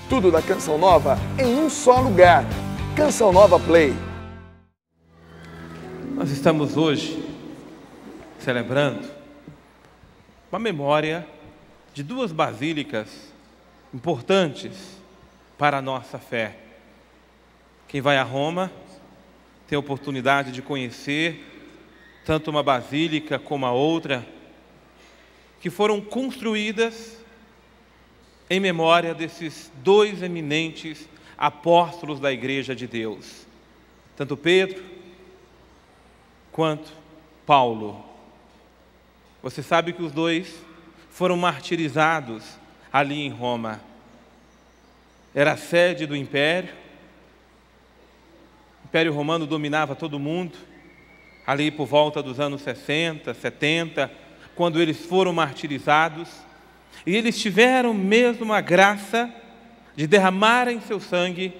Tudo da Canção Nova em um só lugar. Canção Nova Play. Nós estamos hoje celebrando uma memória de duas basílicas importantes para a nossa fé. Quem vai a Roma tem a oportunidade de conhecer tanto uma basílica como a outra, que foram construídas em memória desses dois eminentes apóstolos da Igreja de Deus, tanto Pedro quanto Paulo. Você sabe que os dois foram martirizados ali em Roma. Era a sede do Império. O Império Romano dominava todo mundo, ali por volta dos anos 60, 70, quando eles foram martirizados. E eles tiveram mesmo a graça de derramarem seu sangue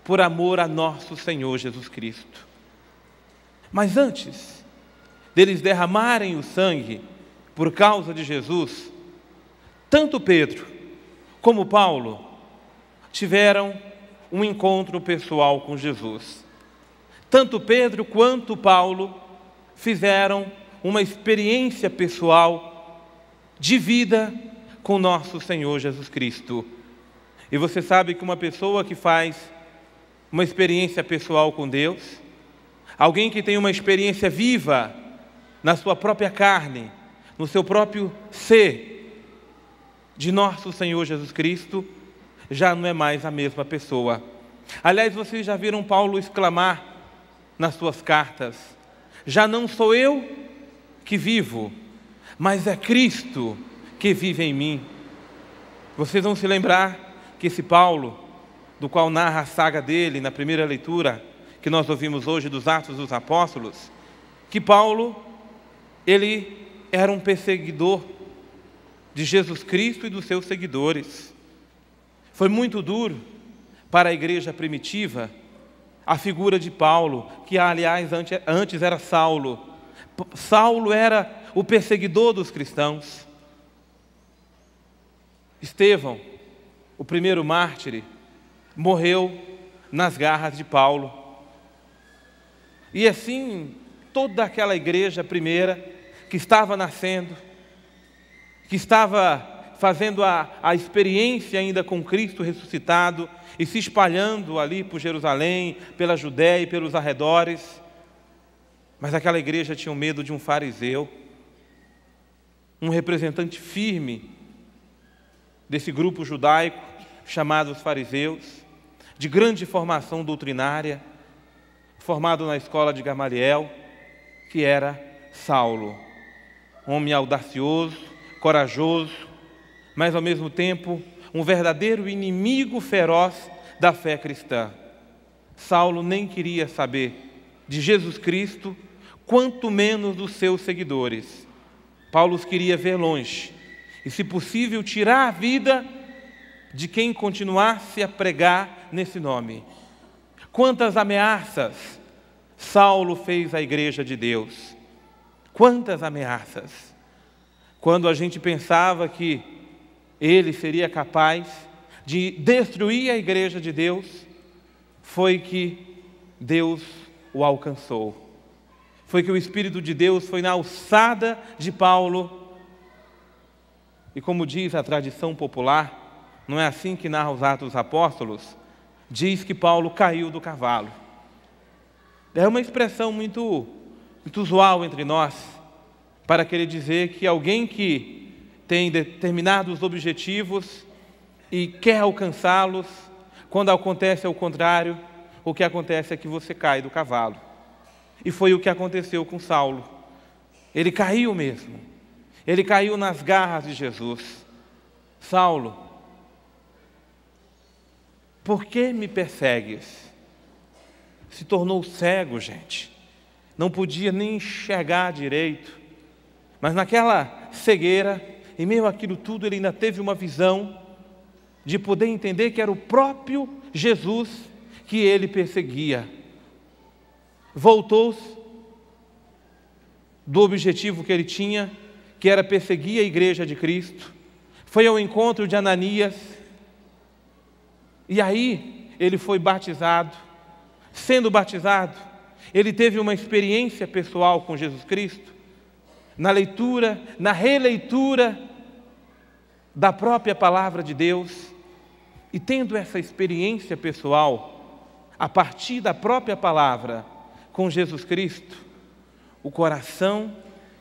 por amor a nosso Senhor Jesus Cristo. Mas antes deles derramarem o sangue por causa de Jesus, tanto Pedro como Paulo tiveram um encontro pessoal com Jesus. Tanto Pedro quanto Paulo fizeram uma experiência pessoal de vida com nosso Senhor Jesus Cristo. E você sabe que uma pessoa que faz uma experiência pessoal com Deus, alguém que tem uma experiência viva na sua própria carne, no seu próprio ser, de nosso Senhor Jesus Cristo, já não é mais a mesma pessoa. Aliás, vocês já viram Paulo exclamar nas suas cartas: já não sou eu que vivo, mas é Cristo que vive em mim. Vocês vão se lembrar que esse Paulo, do qual narra a saga dele na primeira leitura que nós ouvimos hoje dos Atos dos Apóstolos, que Paulo, ele era um perseguidor de Jesus Cristo e dos seus seguidores. Foi muito duro para a igreja primitiva a figura de Paulo, que aliás antes era Saulo. Saulo era o perseguidor dos cristãos. Estevão, o primeiro mártir, morreu nas garras de Paulo. E assim, toda aquela igreja primeira que estava nascendo, que estava fazendo a experiência ainda com Cristo ressuscitado e se espalhando ali por Jerusalém, pela Judéia e pelos arredores. Mas aquela igreja tinha medo de um fariseu, um representante firme desse grupo judaico chamado os fariseus, de grande formação doutrinária, formado na escola de Gamaliel, que era Saulo, um homem audacioso, corajoso, mas ao mesmo tempo um verdadeiro inimigo feroz da fé cristã. Saulo nem queria saber de Jesus Cristo, quanto menos dos seus seguidores. Paulo os queria ver longe e, se possível, tirar a vida de quem continuasse a pregar nesse nome. Quantas ameaças Saulo fez à igreja de Deus! Quantas ameaças! Quando a gente pensava que ele seria capaz de destruir a igreja de Deus, foi que Deus o alcançou. Foi que o Espírito de Deus foi na alçada de Paulo. E como diz a tradição popular, não é assim que narra os Atos dos Apóstolos, diz que Paulo caiu do cavalo. É uma expressão muito usual entre nós, para querer dizer que alguém que tem determinados objetivos e quer alcançá-los, quando acontece ao contrário, o que acontece é que você cai do cavalo. E foi o que aconteceu com Saulo. Ele caiu mesmo. Ele caiu nas garras de Jesus. Saulo, por que me persegues? Se tornou cego, gente. Não podia nem enxergar direito. Mas naquela cegueira, em meio àquilo tudo, ele ainda teve uma visão de poder entender que era o próprio Jesus que ele perseguia. Voltou-se do objetivo que ele tinha, que era perseguir a igreja de Cristo, foi ao encontro de Ananias E aí ele foi batizado. Sendo batizado, ele teve uma experiência pessoal com Jesus Cristo, na leitura, na releitura da própria palavra de Deus, e tendo essa experiência pessoal, a partir da própria palavra com Jesus Cristo, o coração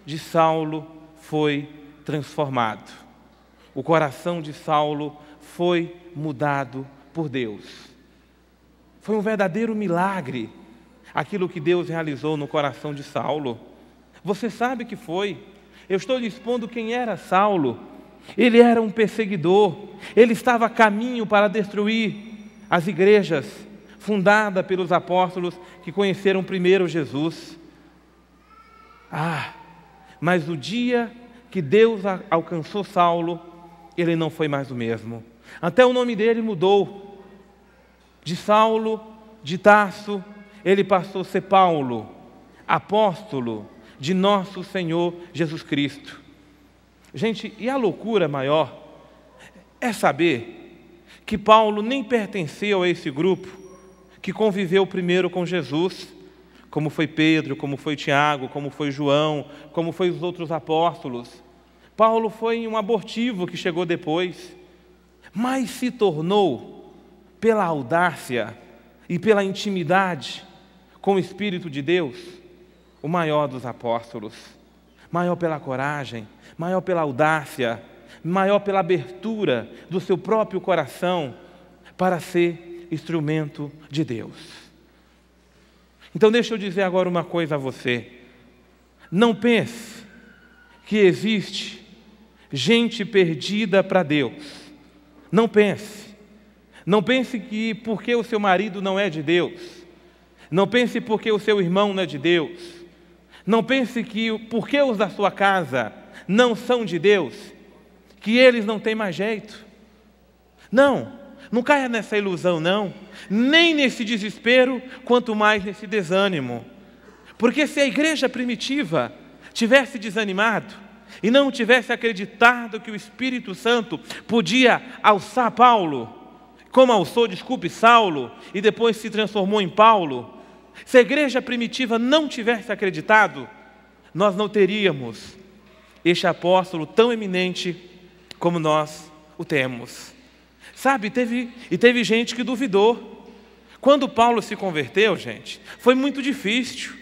de Saulo foi transformado. O coração de Saulo foi mudado por Deus. Foi um verdadeiro milagre aquilo que Deus realizou no coração de Saulo. Você sabe que foi. Eu estou lhe expondo quem era Saulo. Ele era um perseguidor. Ele estava a caminho para destruir as igrejas fundadas pelos apóstolos que conheceram primeiro Jesus. Mas no dia que Deus alcançou Saulo, ele não foi mais o mesmo. Até o nome dele mudou. De Saulo, de Tarso, ele passou a ser Paulo, apóstolo de nosso Senhor Jesus Cristo. Gente, e a loucura maior é saber que Paulo nem pertenceu a esse grupo que conviveu primeiro com Jesus, como foi Pedro, como foi Tiago, como foi João, como foi os outros apóstolos. Paulo foi um abortivo que chegou depois, mas se tornou, pela audácia e pela intimidade com o Espírito de Deus, o maior dos apóstolos, maior pela coragem, maior pela audácia, maior pela abertura do seu próprio coração para ser instrumento de Deus. Então deixa eu dizer agora uma coisa a você. Não pense que existe gente perdida para Deus. Não pense. Não pense que porque o seu marido não é de Deus. Não pense porque o seu irmão não é de Deus. Não pense que porque os da sua casa não são de Deus, que eles não têm mais jeito. Não caia nessa ilusão não, nem nesse desespero, quanto mais nesse desânimo. Porque se a igreja primitiva tivesse desanimado e não tivesse acreditado que o Espírito Santo podia alçar Paulo, como alçou, Saulo, e depois se transformou em Paulo, se a igreja primitiva não tivesse acreditado, nós não teríamos este apóstolo tão eminente como nós o temos. Sabe, teve gente que duvidou. Quando Paulo se converteu, gente, foi muito difícil.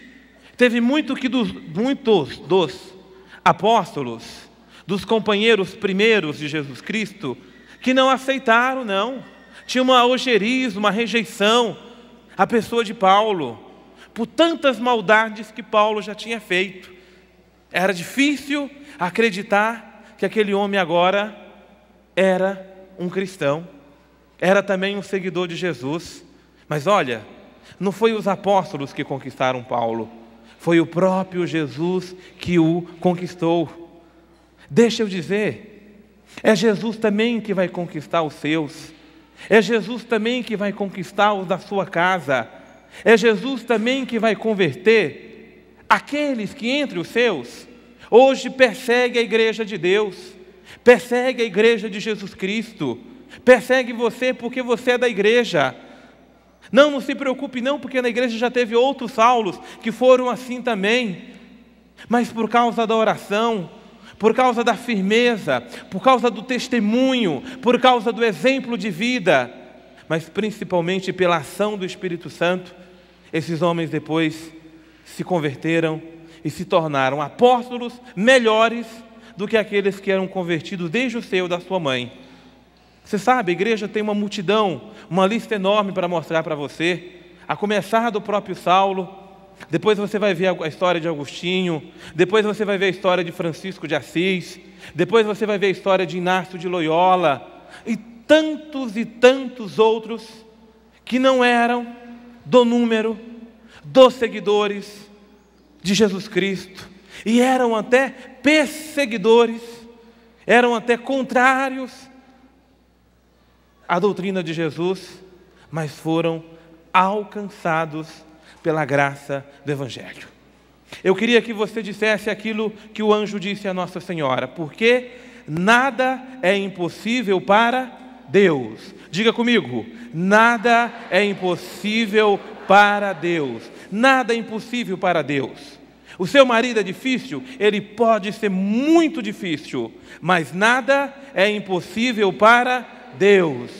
Teve muitos dos apóstolos, dos companheiros primeiros de Jesus Cristo, que não aceitaram, não. Tinha uma ojeriza, uma rejeição à pessoa de Paulo, por tantas maldades que Paulo já tinha feito. Era difícil acreditar que aquele homem agora era um cristão, era também um seguidor de Jesus. Mas olha, não foi os apóstolos que conquistaram Paulo, foi o próprio Jesus que o conquistou. Deixa eu dizer, é Jesus também que vai conquistar os seus. É Jesus também que vai conquistar os da sua casa. É Jesus também que vai converter aqueles que entre os seus hoje perseguem a igreja de Deus, persegue a igreja de Jesus Cristo, persegue você porque você é da igreja. Não se preocupe não, porque na igreja já teve outros Saulos que foram assim também, mas por causa da oração, por causa da firmeza, por causa do testemunho, por causa do exemplo de vida, mas principalmente pela ação do Espírito Santo, esses homens depois se converteram e se tornaram apóstolos melhores do que aqueles que eram convertidos desde o seio da sua mãe. Você sabe, a igreja tem uma multidão, uma lista enorme para mostrar para você, a começar do próprio Saulo. Depois você vai ver a história de Agostinho, depois você vai ver a história de Francisco de Assis, depois você vai ver a história de Inácio de Loyola, e tantos outros que não eram do número dos seguidores de Jesus Cristo, e eram até perseguidores, eram até contrários à doutrina de Jesus, mas foram alcançados pela graça do Evangelho. Eu queria que você dissesse aquilo que o anjo disse a Nossa Senhora, porque nada é impossível para Deus. Diga comigo, nada é impossível para Deus. Nada é impossível para Deus. O seu marido é difícil? Ele pode ser muito difícil, mas nada é impossível para Deus.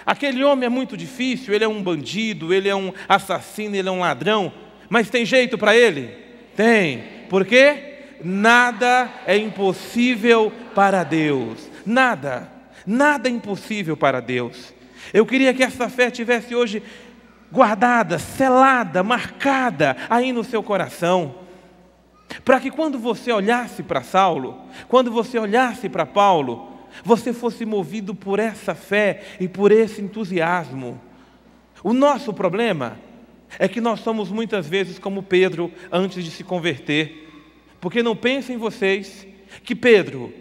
Aquele homem é muito difícil, ele é um bandido, ele é um assassino, ele é um ladrão, mas tem jeito para ele? Tem. Por quê? Nada é impossível para Deus. Nada. Nada é impossível para Deus. Eu queria que essa fé estivesse hoje guardada, selada, marcada aí no seu coração, para que quando você olhasse para Saulo, quando você olhasse para Paulo, você fosse movido por essa fé e por esse entusiasmo. O nosso problema é que nós somos muitas vezes como Pedro antes de se converter, porque não pensem vocês que Pedro,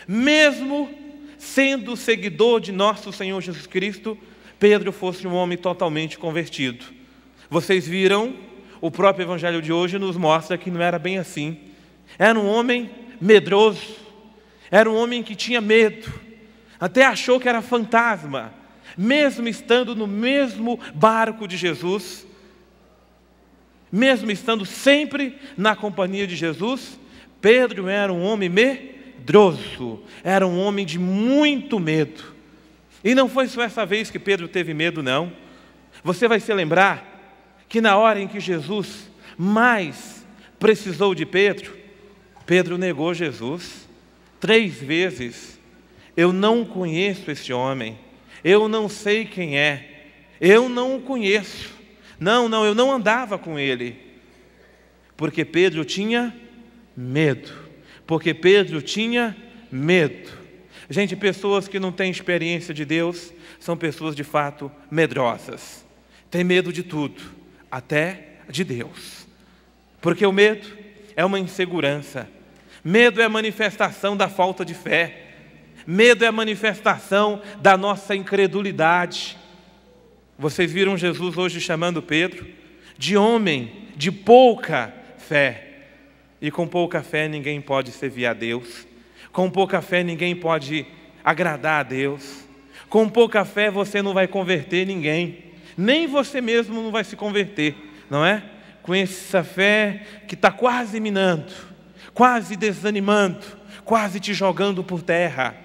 mesmo sendo seguidor de nosso Senhor Jesus Cristo, Pedro fosse um homem totalmente convertido. Vocês viram, o próprio Evangelho de hoje nos mostra que não era bem assim. Era um homem medroso, era um homem que tinha medo, até achou que era fantasma, mesmo estando no mesmo barco de Jesus, mesmo estando sempre na companhia de Jesus, Pedro era um homem medroso, era um homem de muito medo. E não foi só essa vez que Pedro teve medo, não. Você vai se lembrar que na hora em que Jesus mais precisou de Pedro, Pedro negou Jesus 3 vezes. Eu não conheço esse homem, eu não sei quem é, eu não o conheço. Não, eu não andava com ele. Porque Pedro tinha medo. Porque Pedro tinha medo. Gente, pessoas que não têm experiência de Deus são pessoas de fato medrosas. Tem medo de tudo, até de Deus. Porque o medo é uma insegurança. Medo é a manifestação da falta de fé. Medo é a manifestação da nossa incredulidade. Vocês viram Jesus hoje chamando Pedro de homem de pouca fé. E com pouca fé ninguém pode servir a Deus. Com pouca fé ninguém pode agradar a Deus. Com pouca fé você não vai converter ninguém. Nem você mesmo não vai se converter, não é? Com essa fé que está quase minando, quase desanimando, quase te jogando por terra.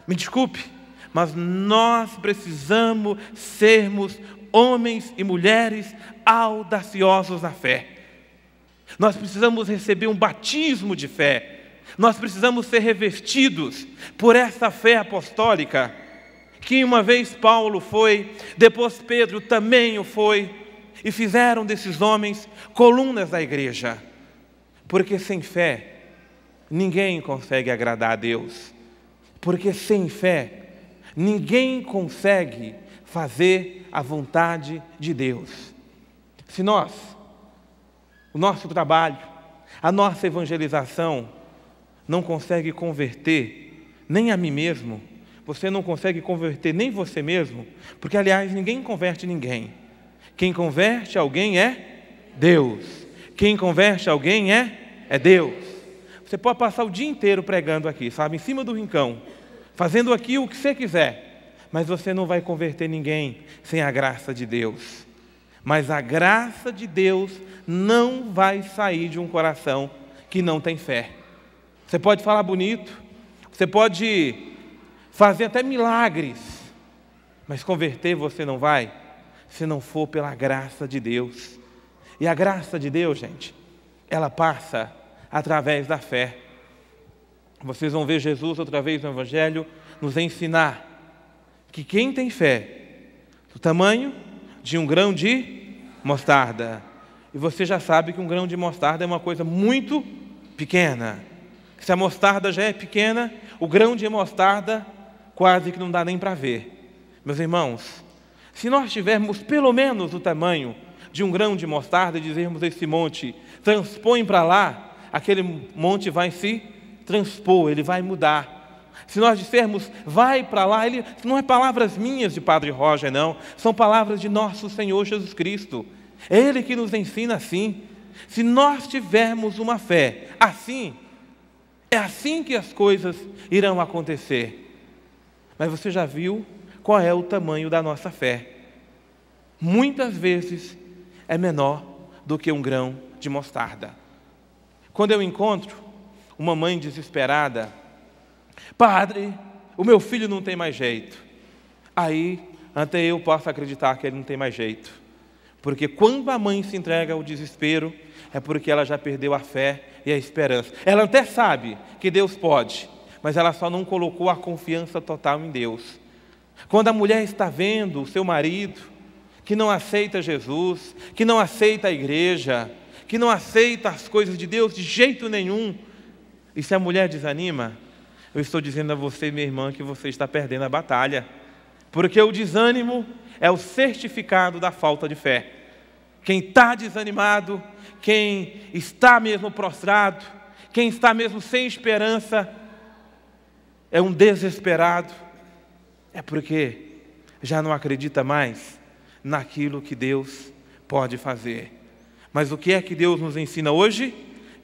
Me desculpe, mas nós precisamos sermos homens e mulheres audaciosos na fé. Nós precisamos receber um batismo de fé. Nós precisamos ser revestidos por essa fé apostólica, que uma vez Paulo foi, depois Pedro também o foi, e fizeram desses homens colunas da igreja. Porque sem fé, ninguém consegue agradar a Deus. Porque sem fé, ninguém consegue fazer a vontade de Deus. Se nós, o nosso trabalho, a nossa evangelização não consegue converter nem a mim mesmo, você não consegue converter nem você mesmo, porque aliás ninguém converte ninguém. Quem converte alguém é Deus. Quem converte alguém é Deus. Você pode passar o dia inteiro pregando aqui, sabe, em cima do rincão, fazendo aqui o que você quiser, mas você não vai converter ninguém sem a graça de Deus. Mas a graça de Deus não vai sair de um coração que não tem fé. Você pode falar bonito, você pode fazer até milagres, mas converter você não vai, se não for pela graça de Deus. E a graça de Deus, gente, ela passa através da fé. Vocês vão ver Jesus outra vez no Evangelho nos ensinar que quem tem fé, do tamanho de um grão de mostarda, e você já sabe que um grão de mostarda é uma coisa muito pequena. Se a mostarda já é pequena, o grão de mostarda quase que não dá nem para ver. Meus irmãos, se nós tivermos pelo menos o tamanho de um grão de mostarda e dizermos esse monte, transpõe para lá, aquele monte vai se transpor, ele vai mudar. Se nós dissermos, vai para lá, ele não é palavras minhas de Padre Roger, não, são palavras de nosso Senhor Jesus Cristo. É Ele que nos ensina assim. Se nós tivermos uma fé assim, é assim que as coisas irão acontecer. Mas você já viu qual é o tamanho da nossa fé. Muitas vezes é menor do que um grão de mostarda. Quando eu encontro uma mãe desesperada, padre, o meu filho não tem mais jeito. Aí, até eu posso acreditar que ele não tem mais jeito. Porque quando a mãe se entrega ao desespero, é porque ela já perdeu a fé e a esperança. Ela até sabe que Deus pode, mas ela só não colocou a confiança total em Deus. Quando a mulher está vendo o seu marido, que não aceita Jesus, que não aceita a igreja, que não aceita as coisas de Deus de jeito nenhum, e se a mulher desanima, eu estou dizendo a você, minha irmã, que você está perdendo a batalha. Porque o desânimo é o certificado da falta de fé. Quem está desanimado, quem está mesmo prostrado, quem está mesmo sem esperança, é um desesperado. É porque já não acredita mais naquilo que Deus pode fazer. Mas o que é que Deus nos ensina hoje?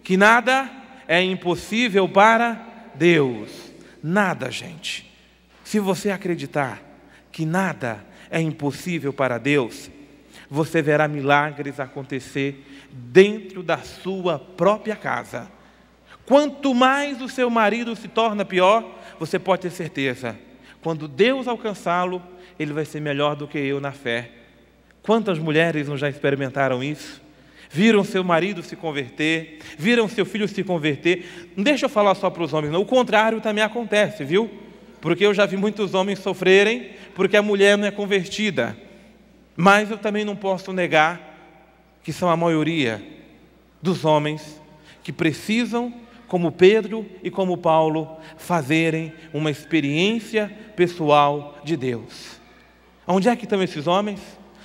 Que nada é impossível para Deus. Nada, gente. Se você acreditar que nada é impossível para Deus, você verá milagres acontecer dentro da sua própria casa. Quanto mais o seu marido se torna pior, você pode ter certeza, quando Deus alcançá-lo, ele vai ser melhor do que eu na fé. Quantas mulheres não já experimentaram isso? Viram seu marido se converter, viram seu filho se converter. Não deixa eu falar só para os homens, não. O contrário também acontece, viu? Porque eu já vi muitos homens sofrerem porque a mulher não é convertida. Mas eu também não posso negar que são a maioria dos homens que precisam, como Pedro e como Paulo, fazerem uma experiência pessoal de Deus. Onde é que estão esses homens?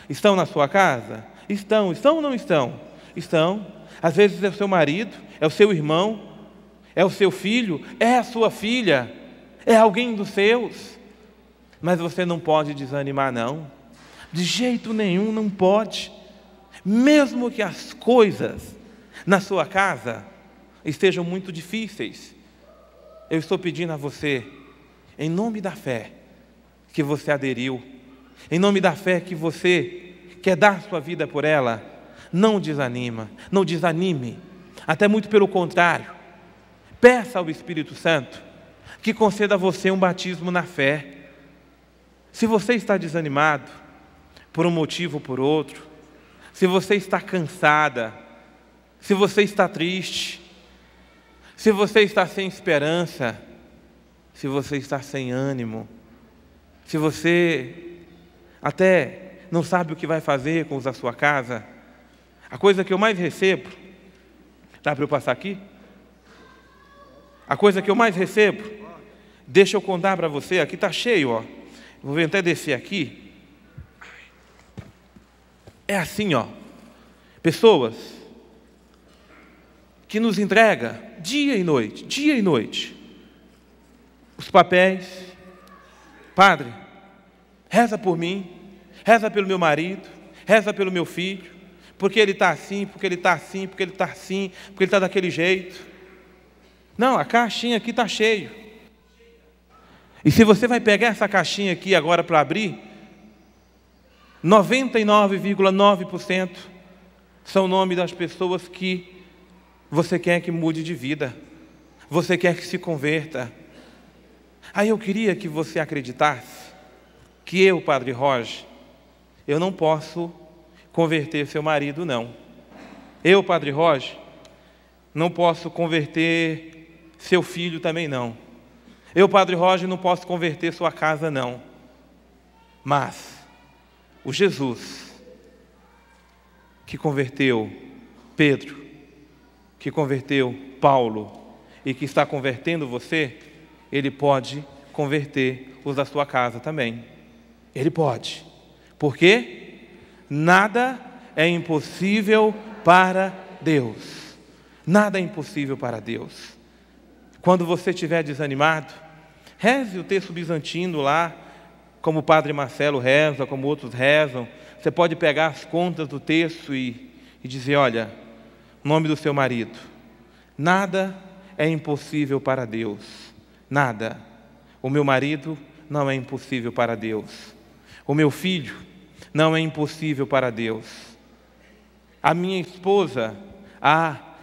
Estão na sua casa? Estão ou não estão? Estão. Às vezes é o seu marido, é o seu irmão, é o seu filho, é a sua filha, é alguém dos seus. Mas você não pode desanimar, não. De jeito nenhum não pode. Mesmo que as coisas na sua casa estejam muito difíceis, eu estou pedindo a você, em nome da fé que você aderiu, em nome da fé que você quer dar sua vida por ela, não desanime, até muito pelo contrário. Peça ao Espírito Santo que conceda a você um batismo na fé. Se você está desanimado, por um motivo ou por outro, se você está cansada, se você está triste, se você está sem esperança, se você está sem ânimo, se você até não sabe o que vai fazer com os da sua casa, a coisa que eu mais recebo, dá para eu passar aqui? A coisa que eu mais recebo, deixa eu contar para você, aqui está cheio, ó. Vou até descer aqui. É assim, ó. Pessoas que nos entregam dia e noite, os papéis. Padre, reza por mim, reza pelo meu marido, reza pelo meu filho, porque ele está assim, porque ele está assim, porque ele está assim, porque ele está daquele jeito. Não, a caixinha aqui está cheio. E se você vai pegar essa caixinha aqui agora para abrir, 99,9% são o nome das pessoas que você quer que mude de vida, você quer que se converta. Aí eu queria que você acreditasse que eu, Padre Roger, eu não posso converter seu marido, não. Eu, Padre Roger, não posso converter seu filho também, não. Eu, Padre Roger, não posso converter sua casa, não. Mas o Jesus que converteu Pedro, que converteu Paulo e que está convertendo você, ele pode converter os da sua casa também. Ele pode. Por quê? Nada é impossível para Deus. Nada é impossível para Deus. Quando você estiver desanimado, reze o texto bizantino lá, como o Padre Marcelo reza, como outros rezam. Você pode pegar as contas do texto e dizer, olha, o nome do seu marido. Nada é impossível para Deus. Nada. O meu marido não é impossível para Deus. O meu filho não é impossível para Deus. A minha esposa,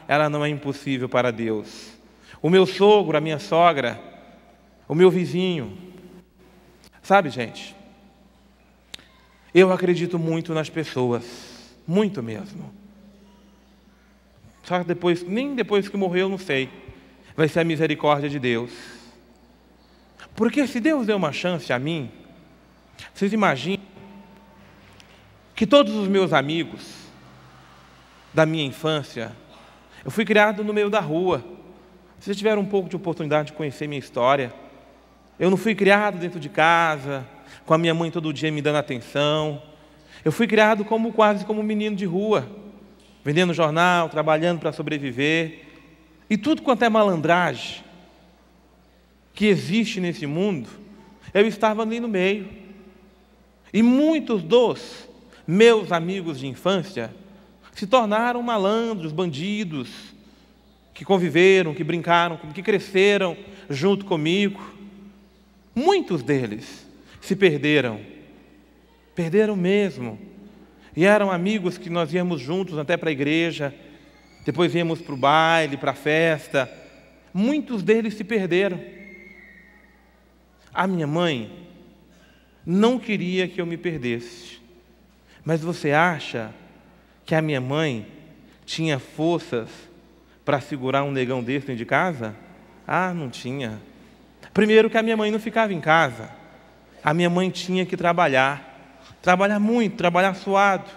ela não é impossível para Deus. O meu sogro, a minha sogra, o meu vizinho. Sabe, gente, eu acredito muito nas pessoas, muito mesmo. Só que nem depois que morreu, eu não sei. Vai ser a misericórdia de Deus. Porque se Deus deu uma chance a mim, vocês imaginam que todos os meus amigos da minha infância, eu fui criado no meio da rua. Vocês tiveram um pouco de oportunidade de conhecer minha história. Eu não fui criado dentro de casa, com a minha mãe todo dia me dando atenção. Eu fui criado quase como um menino de rua, vendendo jornal, trabalhando para sobreviver. E tudo quanto é malandragem que existe nesse mundo, eu estava ali no meio. E muitos dos meus amigos de infância se tornaram malandros, bandidos, que conviveram, que brincaram, que cresceram junto comigo. Muitos deles se perderam mesmo. E eram amigos que nós íamos juntos até para a igreja, depois íamos para o baile, para a festa. Muitos deles se perderam. A minha mãe não queria que eu me perdesse. Mas você acha que a minha mãe tinha forças para segurar um negão desse dentro de casa? Não tinha. Primeiro que a minha mãe não ficava em casa. A minha mãe tinha que trabalhar muito, trabalhar suado.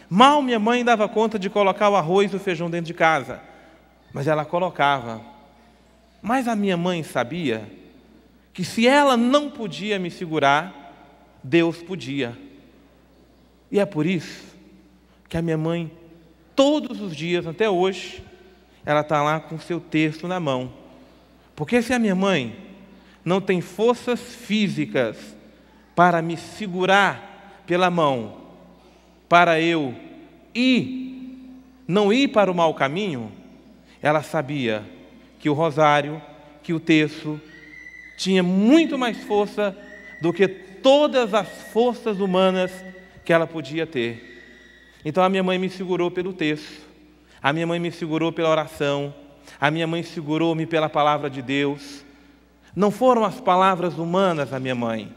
Mal minha mãe dava conta de colocar o arroz e o feijão dentro de casa, mas ela colocava. Mas a minha mãe sabia que se ela não podia me segurar, Deus podia. E é por isso que a minha mãe, todos os dias, até hoje, ela está lá com o seu texto na mão. Porque se a minha mãe não tem forças físicas para me segurar pela mão, para eu não ir para o mau caminho, ela sabia que o rosário, que o terço, tinha muito mais força do que todas as forças humanas que ela podia ter. Então a minha mãe me segurou pelo terço, a minha mãe me segurou pela oração, a minha mãe segurou-me pela palavra de Deus. Não foram as palavras humanas da minha mãe,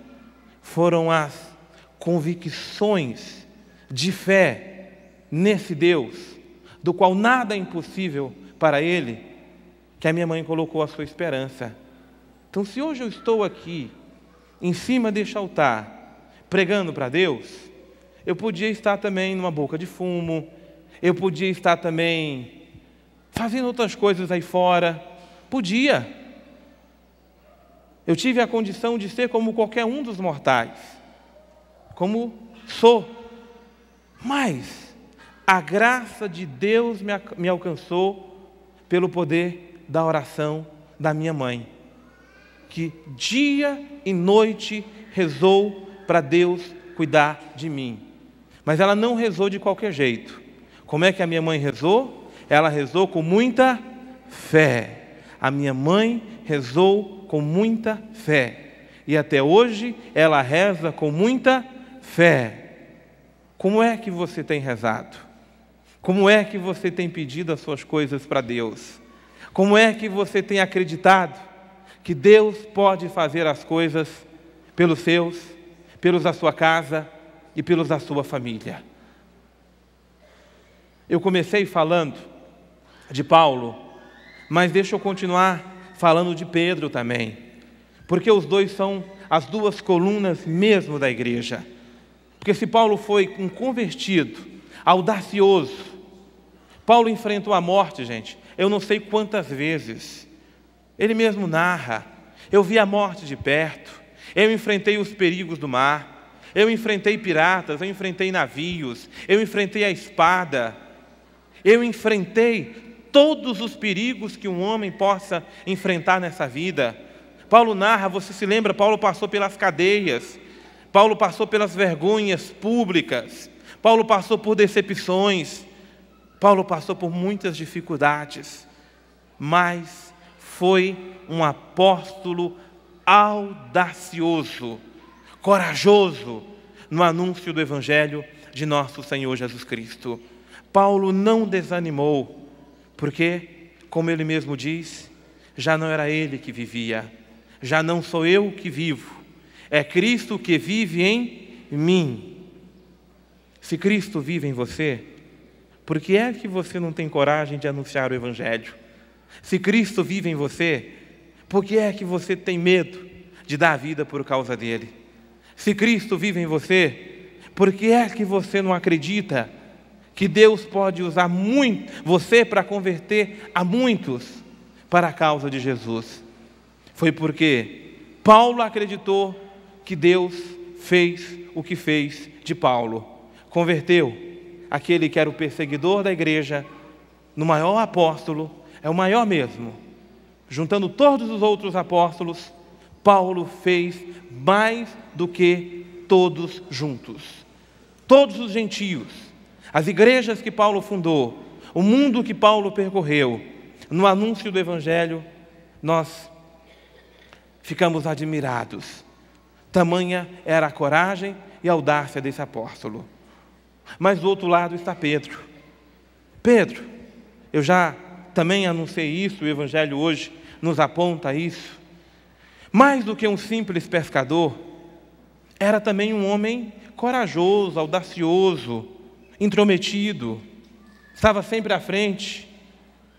foram as convicções de fé nesse Deus, do qual nada é impossível para Ele, que a minha mãe colocou a sua esperança. Então, se hoje eu estou aqui, em cima deste altar, pregando para Deus, eu podia estar também numa boca de fumo, eu podia estar também fazendo outras coisas aí fora, podia. Eu tive a condição de ser como qualquer um dos mortais, como sou. Mas a graça de Deus me alcançou pelo poder da oração da minha mãe, que dia e noite rezou para Deus cuidar de mim. Mas ela não rezou de qualquer jeito. Como é que a minha mãe rezou? Ela rezou com muita fé. A minha mãe rezou com muita fé. E até hoje ela reza com muita fé. Como é que você tem rezado? Como é que você tem pedido as suas coisas para Deus? Como é que você tem acreditado que Deus pode fazer as coisas pelos seus, pelos da sua casa e pelos da sua família? Eu comecei falando de Paulo, mas deixa eu continuar falando de Pedro também, porque os dois são as duas colunas mesmo da igreja. Porque se Paulo foi um convertido, audacioso, Paulo enfrentou a morte, gente, eu não sei quantas vezes. Ele mesmo narra: eu vi a morte de perto, eu enfrentei os perigos do mar, eu enfrentei piratas, eu enfrentei navios, eu enfrentei a espada, eu enfrentei todos os perigos que um homem possa enfrentar nessa vida. Paulo narra, você se lembra, Paulo passou pelas cadeias, Paulo passou pelas vergonhas públicas, Paulo passou por decepções, Paulo passou por muitas dificuldades, mas foi um apóstolo audacioso, corajoso no anúncio do Evangelho de nosso Senhor Jesus Cristo. Paulo não desanimou, porque, como ele mesmo diz, já não era ele que vivia, já não sou eu que vivo, é Cristo que vive em mim. Se Cristo vive em você, por que é que você não tem coragem de anunciar o Evangelho? Se Cristo vive em você, por que é que você tem medo de dar a vida por causa dele? Se Cristo vive em você, por que é que você não acredita que Deus pode usar você para converter a muitos para a causa de Jesus? Foi porque Paulo acreditou que Deus fez o que fez de Paulo. Converteu aquele que era o perseguidor da igreja no maior apóstolo, é o maior mesmo. Juntando todos os outros apóstolos, Paulo fez mais do que todos juntos. Todos os gentios, as igrejas que Paulo fundou, o mundo que Paulo percorreu, no anúncio do Evangelho, nós ficamos admirados. Tamanha era a coragem e a audácia desse apóstolo. Mas do outro lado está Pedro. Pedro, eu já também anunciei isso, o Evangelho hoje nos aponta isso. Mais do que um simples pescador, era também um homem corajoso, audacioso, intrometido, estava sempre à frente.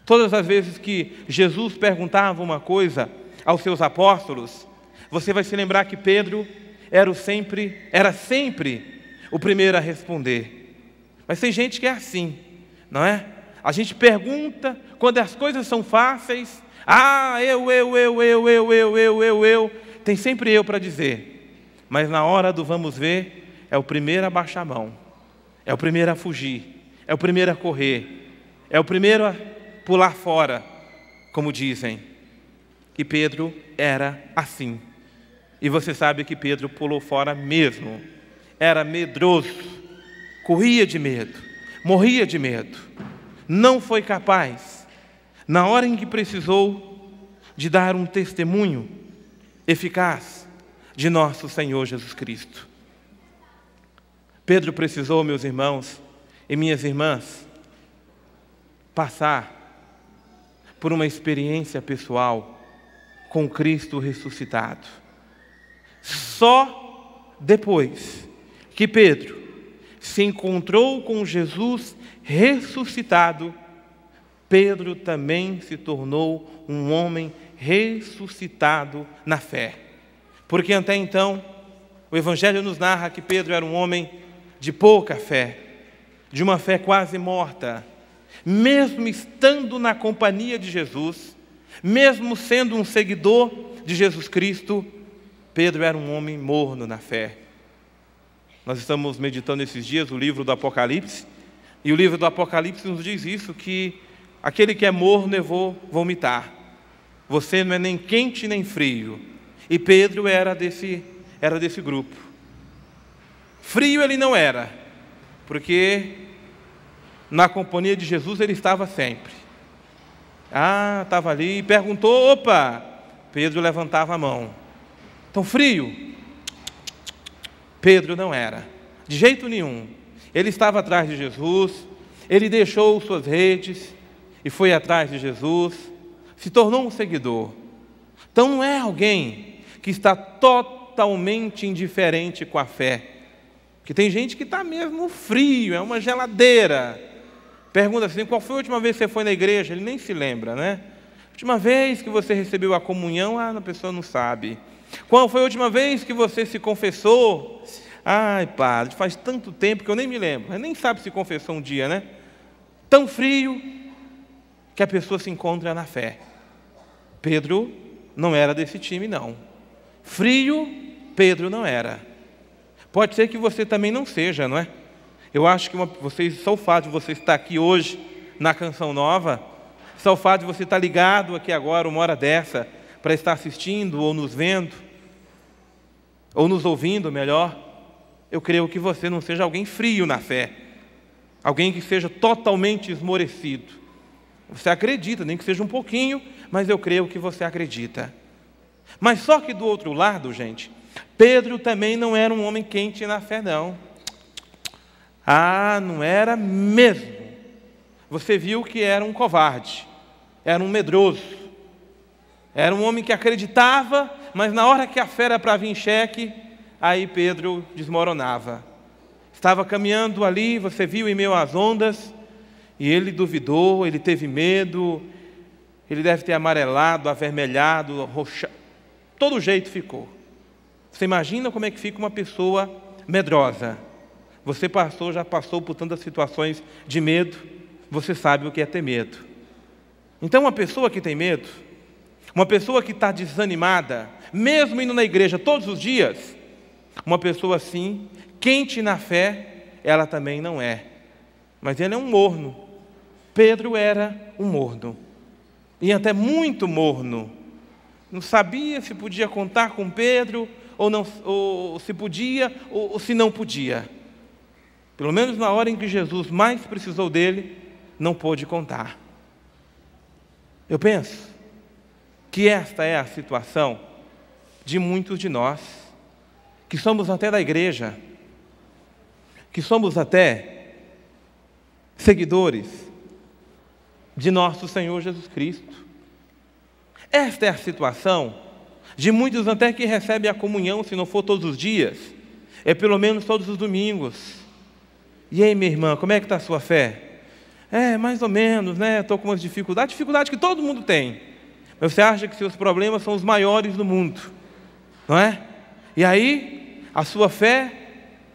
Todas as vezes que Jesus perguntava uma coisa aos seus apóstolos, você vai se lembrar que Pedro era sempre o primeiro a responder. Mas tem gente que é assim, não é? A gente pergunta quando as coisas são fáceis. Eu. Tem sempre eu para dizer. Mas na hora do vamos ver, é o primeiro a baixar a mão. É o primeiro a fugir. É o primeiro a correr. É o primeiro a pular fora, como dizem. E Pedro era assim. E você sabe que Pedro pulou fora mesmo. Era medroso. Corria de medo. Morria de medo. Não foi capaz, na hora em que precisou, de dar um testemunho eficaz de nosso Senhor Jesus Cristo. Pedro precisou, meus irmãos e minhas irmãs, passar por uma experiência pessoal com Cristo ressuscitado. Só depois que Pedro se encontrou com Jesus ressuscitado, Pedro também se tornou um homem ressuscitado na fé. Porque até então, o Evangelho nos narra que Pedro era um homem de pouca fé, de uma fé quase morta. Mesmo estando na companhia de Jesus, mesmo sendo um seguidor de Jesus Cristo, Pedro era um homem morno na fé. Nós estamos meditando esses dias o livro do Apocalipse, e o livro do Apocalipse nos diz isso, que aquele que é morno eu vou vomitar. Você não é nem quente nem frio. E Pedro era desse grupo. Frio ele não era, porque na companhia de Jesus ele estava sempre. Estava ali e perguntou, opa! Pedro levantava a mão. Então frio? Pedro não era, de jeito nenhum. Ele estava atrás de Jesus, ele deixou suas redes e foi atrás de Jesus, se tornou um seguidor. Então não é alguém que está totalmente indiferente com a fé. Porque tem gente que está mesmo frio, é uma geladeira. Pergunta assim, qual foi a última vez que você foi na igreja? Ele nem se lembra, né? Última vez que você recebeu a comunhão, a pessoa não sabe. Qual foi a última vez que você se confessou? Ai, padre, faz tanto tempo que eu nem me lembro. Nem sabe se confessou um dia, né? Tão frio que a pessoa se encontra na fé. Pedro não era desse time, não. Frio, Pedro não era. Pode ser que você também não seja, não é? Eu acho que só o fato de você estar aqui hoje, na Canção Nova, só o fato de você estar ligado aqui agora, uma hora dessa, para estar assistindo ou nos vendo, ou nos ouvindo, melhor, eu creio que você não seja alguém frio na fé, alguém que seja totalmente esmorecido. Você acredita, nem que seja um pouquinho, mas eu creio que você acredita. Mas só que do outro lado, gente, Pedro também não era um homem quente na fé, não. Ah, não era mesmo. Você viu que era um covarde, era um medroso, era um homem que acreditava, mas na hora que a fé era para vir em xeque, aí Pedro desmoronava. Estava caminhando ali, você viu, em meio às ondas, e ele duvidou, ele teve medo, ele deve ter amarelado, avermelhado, roxado, todo jeito ficou. Você imagina como é que fica uma pessoa medrosa? Você já passou por tantas situações de medo, você sabe o que é ter medo. Então, uma pessoa que tem medo, uma pessoa que está desanimada, mesmo indo na igreja todos os dias, uma pessoa assim, quente na fé, ela também não é. Mas ele é um morno. Pedro era um morno. E até muito morno. Não sabia se podia contar com Pedro, ou não, ou se podia, ou se não podia. Pelo menos na hora em que Jesus mais precisou dele, não pôde contar. Eu penso que esta é a situação de muitos de nós, que somos até da igreja, que somos até seguidores de nosso Senhor Jesus Cristo. Esta é a situação de muitos até que recebem a comunhão, se não for todos os dias, é pelo menos todos os domingos. E aí, minha irmã, como é que está a sua fé? Mais ou menos, né? Estou com umas dificuldades que todo mundo tem. Mas você acha que seus problemas são os maiores do mundo, não é? E aí, a sua fé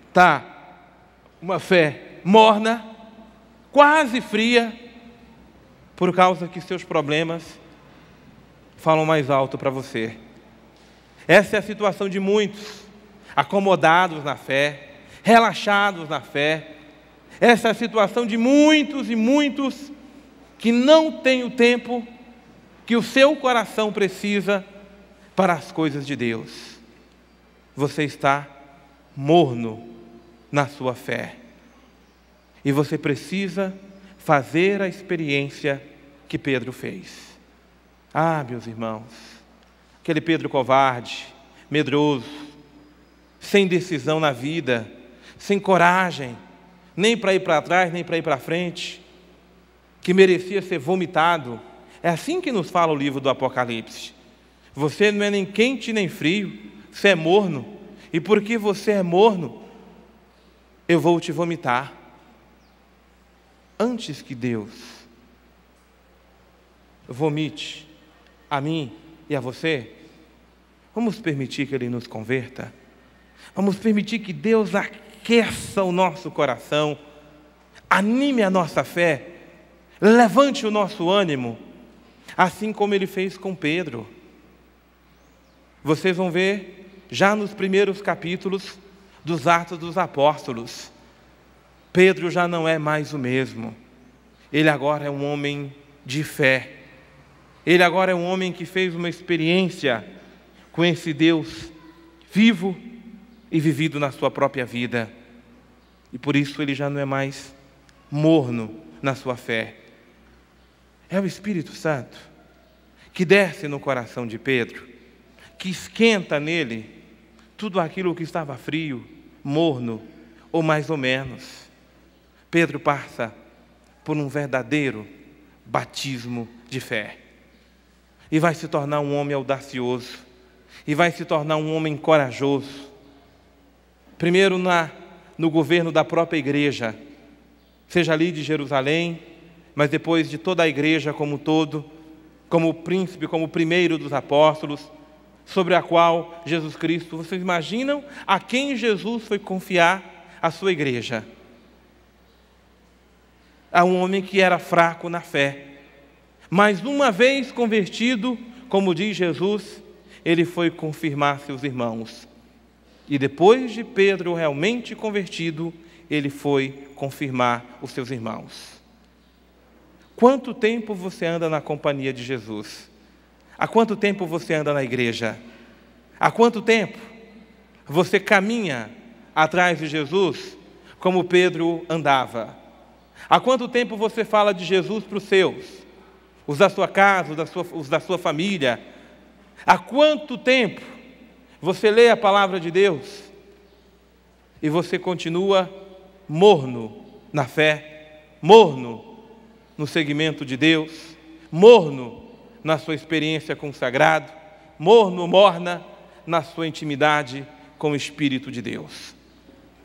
está uma fé morna, quase fria, por causa que seus problemas falam mais alto para você. Essa é a situação de muitos, acomodados na fé, relaxados na fé. Essa é a situação de muitos e muitos que não têm o tempo que o seu coração precisa para as coisas de Deus. Você está morno na sua fé. E você precisa fazer a experiência que Pedro fez. Ah, meus irmãos, aquele Pedro covarde, medroso, sem decisão na vida, sem coragem, nem para ir para trás, nem para ir para frente, que merecia ser vomitado. É assim que nos fala o livro do Apocalipse. Você não é nem quente nem frio, você é morno, e porque você é morno, eu vou te vomitar. Antes que Deus vomite a mim e a você, vamos permitir que Ele nos converta, vamos permitir que Deus aqueça o nosso coração, anime a nossa fé, levante o nosso ânimo, assim como Ele fez com Pedro. Vocês vão ver já nos primeiros capítulos dos Atos dos Apóstolos, Pedro já não é mais o mesmo. Ele agora é um homem de fé. Ele agora é um homem que fez uma experiência com esse Deus vivo e vivido na sua própria vida. E por isso ele já não é mais morno na sua fé. É o Espírito Santo que desce no coração de Pedro, que esquenta nele tudo aquilo que estava frio, morno ou mais ou menos. Pedro passa por um verdadeiro batismo de fé. E vai se tornar um homem audacioso. E vai se tornar um homem corajoso. Primeiro no governo da própria igreja, seja ali de Jerusalém, mas depois de toda a igreja como um todo, como príncipe, como o primeiro dos apóstolos, sobre a qual Jesus Cristo, vocês imaginam a quem Jesus foi confiar a sua igreja? A um homem que era fraco na fé. Mas uma vez convertido, como diz Jesus, ele foi confirmar seus irmãos. E depois de Pedro realmente convertido, ele foi confirmar os seus irmãos. Quanto tempo você anda na companhia de Jesus? Há quanto tempo você anda na igreja? Há quanto tempo você caminha atrás de Jesus como Pedro andava? Há quanto tempo você fala de Jesus para os seus? Os da sua casa, os da sua família? Há quanto tempo você lê a palavra de Deus e você continua morno na fé, morno no seguimento de Deus, morno na sua experiência com o sagrado, morno, morna na sua intimidade com o Espírito de Deus?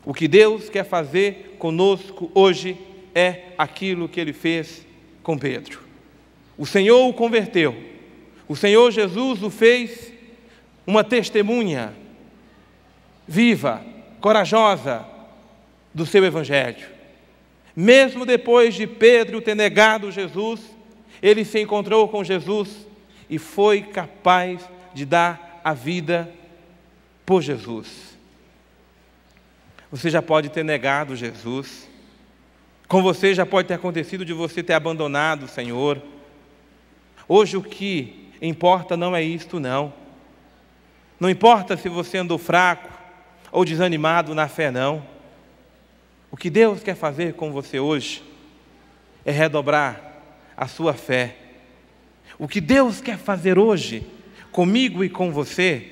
O que Deus quer fazer conosco hoje é aquilo que Ele fez com Pedro. O Senhor o converteu. O Senhor Jesus o fez uma testemunha viva, corajosa do seu Evangelho. Mesmo depois de Pedro ter negado Jesus, ele se encontrou com Jesus e foi capaz de dar a vida por Jesus. Você já pode ter negado Jesus. Com você já pode ter acontecido de você ter abandonado o Senhor. Hoje o que importa não é isto, não. Não importa se você andou fraco ou desanimado na fé, não. O que Deus quer fazer com você hoje é redobrar a sua fé. O que Deus quer fazer hoje comigo e com você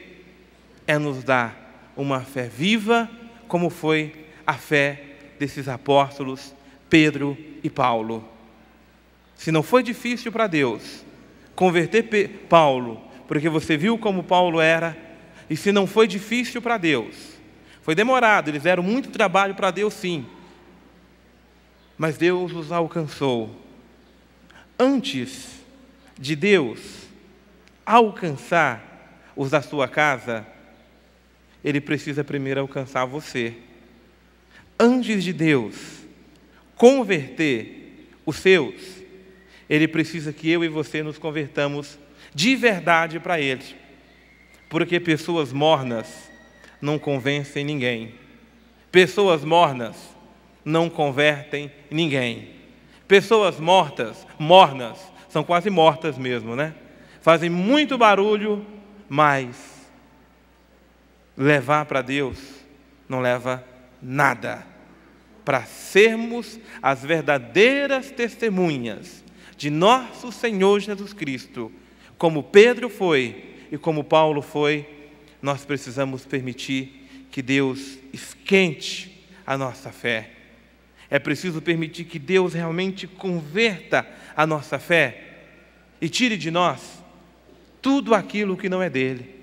é nos dar uma fé viva, como foi a fé desses apóstolos Pedro e Paulo. Se não foi difícil para Deus converter Paulo, porque você viu como Paulo era, e se não foi difícil para Deus, foi demorado, eles deram muito trabalho para Deus, sim, mas Deus os alcançou. Antes de Deus alcançar os da sua casa, Ele precisa primeiro alcançar você. Antes de Deus converter os seus, Ele precisa que eu e você nos convertamos de verdade para Ele. Porque pessoas mornas não convencem ninguém. Pessoas mornas não convertem ninguém. Pessoas mornas, são quase mortas mesmo, né? Fazem muito barulho, mas levar para Deus não leva nada. Para sermos as verdadeiras testemunhas de nosso Senhor Jesus Cristo, como Pedro foi e como Paulo foi, nós precisamos permitir que Deus esquente a nossa fé. É preciso permitir que Deus realmente converta a nossa fé e tire de nós tudo aquilo que não é dele.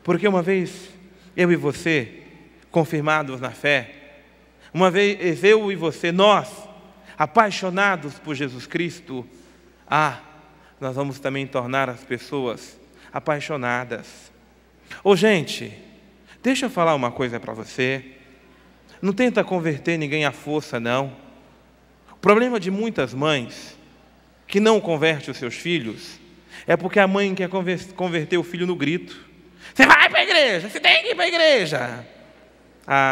Porque uma vez eu e você, confirmados na fé, uma vez eu e você, nós, apaixonados por Jesus Cristo, nós vamos também tornar as pessoas apaixonadas. Gente, deixa eu falar uma coisa para você. Não tenta converter ninguém à força, não. O problema de muitas mães que não convertem os seus filhos é porque a mãe quer converter o filho no grito. Você vai para a igreja, você tem que ir para a igreja.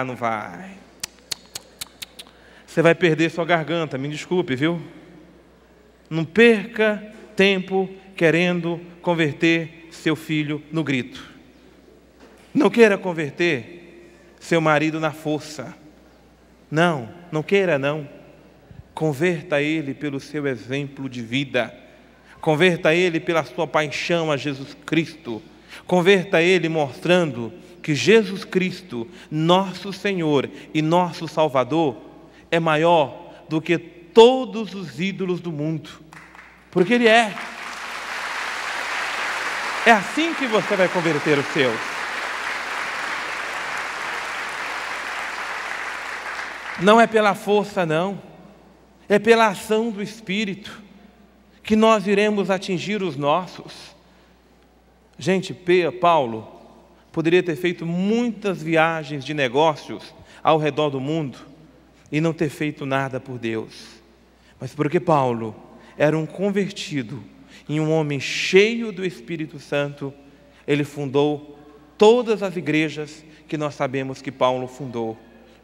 Não vai. Você vai perder sua garganta, me desculpe, viu? Não perca tempo querendo converter seu filho no grito. Não queira converter seu marido na força. Não queira, não. Converta ele pelo seu exemplo de vida. Converta ele pela sua paixão a Jesus Cristo. Converta ele mostrando que Jesus Cristo, nosso Senhor e nosso Salvador, é maior do que todos os ídolos do mundo. Porque Ele é. É assim que você vai converter os seus. Não é pela força, não. É pela ação do Espírito que nós iremos atingir os nossos. Gente, Paulo poderia ter feito muitas viagens de negócios ao redor do mundo e não ter feito nada por Deus. Mas porque Paulo era um convertido e um homem cheio do Espírito Santo, ele fundou todas as igrejas que nós sabemos que Paulo fundou.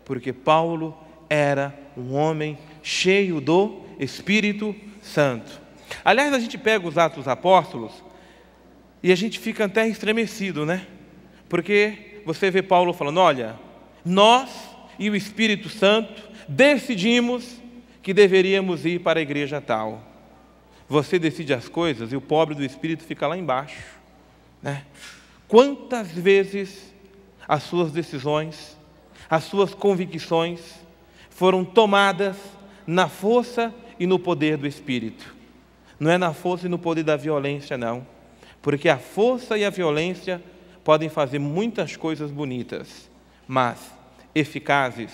Porque Paulo era um homem cheio do Espírito Santo. Aliás, a gente pega os Atos dos Apóstolos e a gente fica até estremecido, né? Porque você vê Paulo falando, olha, nós e o Espírito Santo decidimos que deveríamos ir para a igreja tal. Você decide as coisas e o pobre do Espírito fica lá embaixo. né? Quantas vezes as suas decisões, as suas convicções foram tomadas na força e no poder do Espírito. Não é na força e no poder da violência, não. Porque a força e a violência podem fazer muitas coisas bonitas, mas eficazes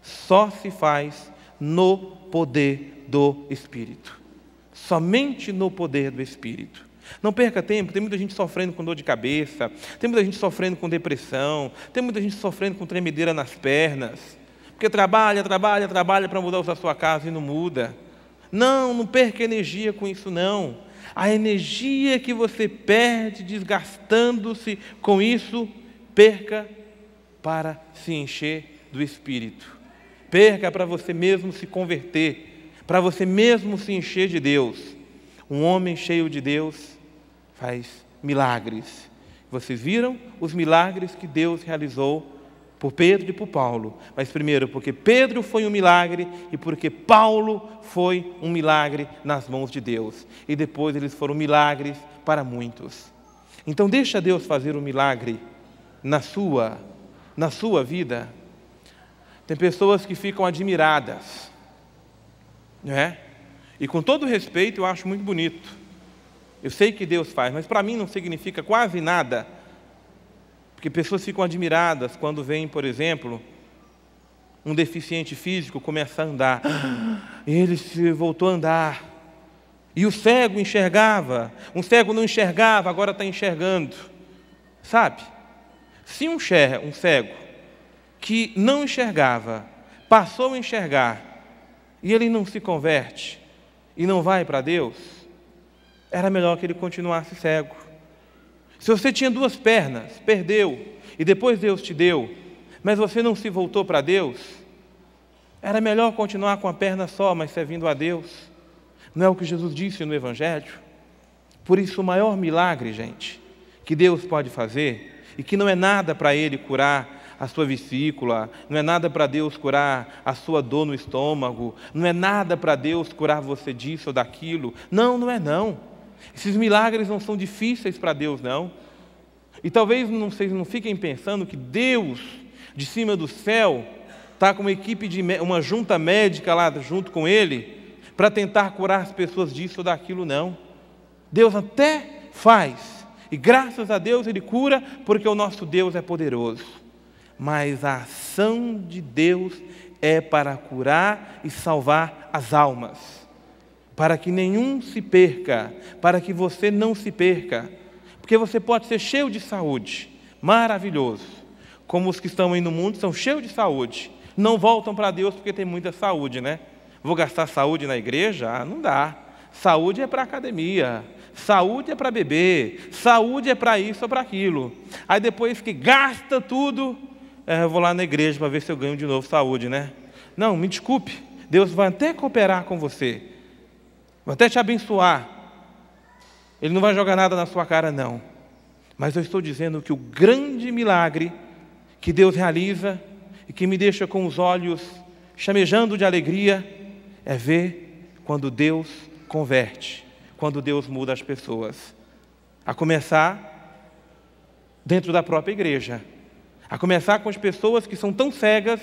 só se faz no poder do Espírito. Somente no poder do Espírito. Não perca tempo, tem muita gente sofrendo com dor de cabeça, tem muita gente sofrendo com depressão, tem muita gente sofrendo com tremedeira nas pernas, porque trabalha para mudar a sua casa e não muda. Não perca energia com isso não. A energia que você perde desgastando-se com isso, perca para se encher do Espírito. Perca para você mesmo se converter, para você mesmo se encher de Deus. Um homem cheio de Deus faz milagres. Vocês viram os milagres que Deus realizou por Pedro e por Paulo. Mas primeiro, porque Pedro foi um milagre e porque Paulo foi um milagre nas mãos de Deus. E depois eles foram milagres para muitos. Então deixa Deus fazer um milagre na sua vida. Tem pessoas que ficam admiradas, não é? E com todo respeito, eu acho muito bonito. Eu sei que Deus faz, mas para mim não significa quase nada. Porque pessoas ficam admiradas quando vem, por exemplo, um deficiente físico começar a andar. Ele se voltou a andar. E o cego enxergava. Um cego não enxergava, agora está enxergando. Sabe? Se um cego que não enxergava passou a enxergar e ele não se converte e não vai para Deus, era melhor que ele continuasse cego. Se você tinha 2 pernas, perdeu, e depois Deus te deu, mas você não se voltou para Deus, era melhor continuar com a perna só, mas servindo a Deus. Não é o que Jesus disse no Evangelho? Por isso, o maior milagre, gente, que Deus pode fazer, e que não é nada para Ele curar a sua vesícula, não é nada para Deus curar a sua dor no estômago, não é nada para Deus curar você disso ou daquilo. Não é não. Esses milagres não são difíceis para Deus, não. E talvez vocês não fiquem pensando que Deus, de cima do céu, está com uma equipe, uma junta médica lá junto com Ele, para tentar curar as pessoas disso ou daquilo, não. Deus até faz, e graças a Deus Ele cura, porque o nosso Deus é poderoso. Mas a ação de Deus é para curar e salvar as almas, para que nenhum se perca, para que você não se perca, porque você pode ser cheio de saúde, maravilhoso, como os que estão aí no mundo são cheios de saúde, não voltam para Deus porque tem muita saúde, né? Vou gastar saúde na igreja? Não dá. Saúde é para academia, saúde é para beber, saúde é para isso ou para aquilo. Aí depois que gasta tudo, eu vou lá na igreja para ver se eu ganho de novo saúde, né? Não, me desculpe, Deus vai até cooperar com você, vai até te abençoar, Ele não vai jogar nada na sua cara, não. Mas eu estou dizendo que o grande milagre que Deus realiza e que me deixa com os olhos chamejando de alegria é ver quando Deus converte, quando Deus muda as pessoas. A começar dentro da própria igreja. A começar com as pessoas que são tão cegas